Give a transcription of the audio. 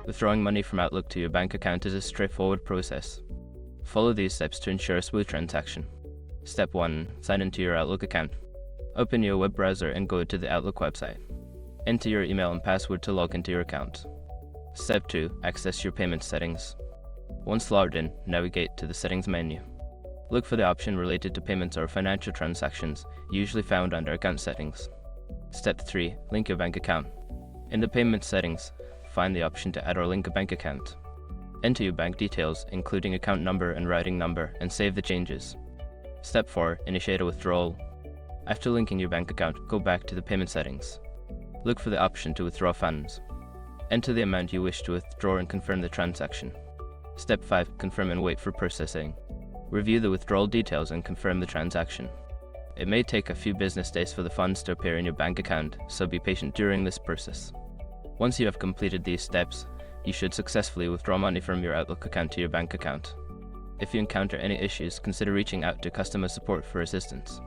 Withdrawing money from Outlook to your bank account is a straightforward process. Follow these steps to ensure a smooth transaction. Step 1. Sign into your Outlook account. Open your web browser and go to the Outlook website. Enter your email and password to log into your account. Step 2. Access your payment settings. Once logged in, navigate to the settings menu. Look for the option related to payments or financial transactions, usually found under account settings. Step 3. Link your bank account. In the payment settings, find the option to add or link a bank account. Enter your bank details, including account number and routing number, and save the changes. Step 4. Initiate a withdrawal. After linking your bank account, go back to the payment settings. Look for the option to withdraw funds. Enter the amount you wish to withdraw and confirm the transaction. Step 5. Confirm and wait for processing. Review the withdrawal details and confirm the transaction. It may take a few business days for the funds to appear in your bank account, so be patient during this process. Once you have completed these steps, you should successfully withdraw money from your Outlook account to your bank account. If you encounter any issues, consider reaching out to customer support for assistance.